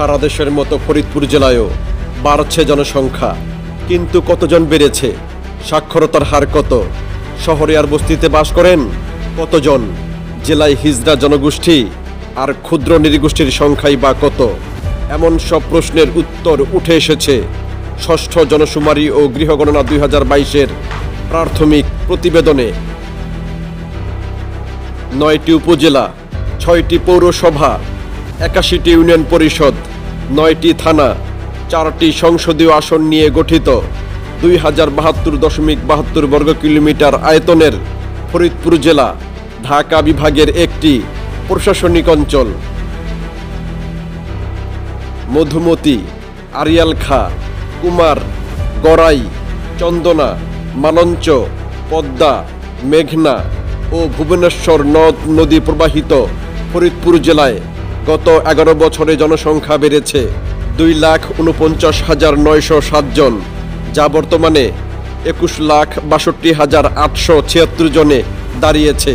সারা দেশের মতো ফরিদপুর জেলায়ও বাড়ছে জনসংখ্যা, কিন্তু কতজন বেড়েছে? সাক্ষরতার হার কত? শহরে আর বস্তিতে বাস করেন কতজন? জেলায় হিজড়া জনগোষ্ঠী আর ক্ষুদ্র নৃগোষ্ঠীর সংখ্যাই বা কত? এমন সব প্রশ্নের উত্তর উঠে এসেছে ষষ্ঠ জনশুমারি ও গৃহগণনা 2022-এর প্রাথমিক প্রতিবেদনে। 9টি উপজেলা, 6টি পৌরসভা, 81টি ইউনিয়ন পরিষদ, 9টি থানা, 4টি সংসদীয় আসন নিয়ে গঠিত 2072.72 বর্গ কিলোমিটার আয়তনের ফরিদপুর জেলা ঢাকা বিভাগের একটি প্রশাসনিক অঞ্চল। মধুমতি, আড়িয়ালখাঁ, কুমার, গড়াই, চন্দনা, মালঞ্চ, পদ্মা, মেঘনা ও ভুবনেশ্বর নদ নদী প্রবাহিত ফরিদপুর জেলায় গত 11 বছরে জনসংখ্যা বেড়েছে 2,49,907 জন, যা বর্তমানে 21,62,876 জনে দাঁড়িয়েছে।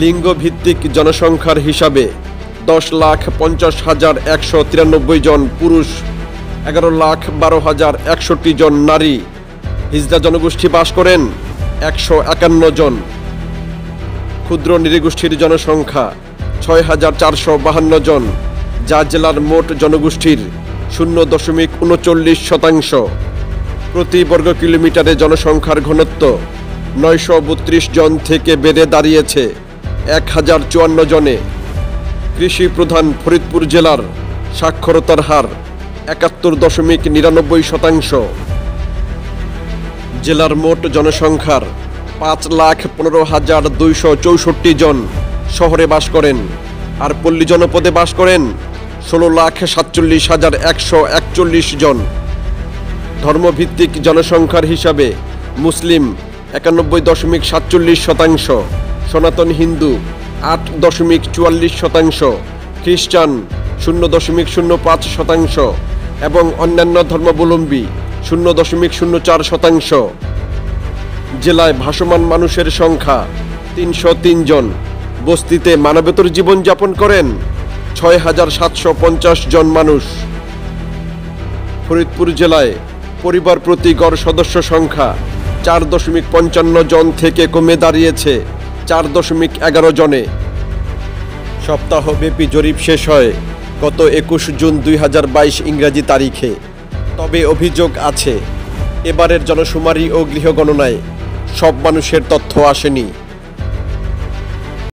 লিঙ্গভিত্তিক জনসংখ্যার হিসাবে 10,50,193 জন পুরুষ, 11,12,061 জন নারী। হিজড়া জনগোষ্ঠী বাস করেন 151 জন। ক্ষুদ্র নৃগোষ্ঠীর জনসংখ্যা 6,452 জন, যা জেলার মোট জনগোষ্ঠীর 0.39%। প্রতি বর্গ কিলোমিটারে জনসংখ্যার ঘনত্ব 932 জন থেকে বেড়ে দাঁড়িয়েছে 1,054 জনে। কৃষি প্রধান ফরিদপুর জেলার সাক্ষরতার হার 71.99%। জেলার মোট জনসংখ্যার 5,15,264 জন শহরে বাস করেন, আর পল্লী জনপদে বাস করেন 16,47,141 জন। ধর্মভিত্তিক জনসংখ্যার হিসাবে মুসলিম 91.47%, সনাতন হিন্দু 8.44%, খ্রিস্টান 0.05% এবং অন্যান্য ধর্মাবলম্বী 0.04%। জেলায় ভাসমান মানুষের সংখ্যা 303 জন। বস্তিতে মানবেতর জীবনযাপন করেন 6,750 জন মানুষ। ফরিদপুর জেলায় পরিবার প্রতি গড় সদস্য সংখ্যা 4.55 জন থেকে কমে দাঁড়িয়েছে 4.11 জনে। সপ্তাহব্যাপী জরিপ শেষ হয় গত 21 জুন 2022 ইংরেজি তারিখে। তবে অভিযোগ আছে, এবারের জনশুমারি ও গৃহগণনায় সব মানুষের তথ্য আসেনি।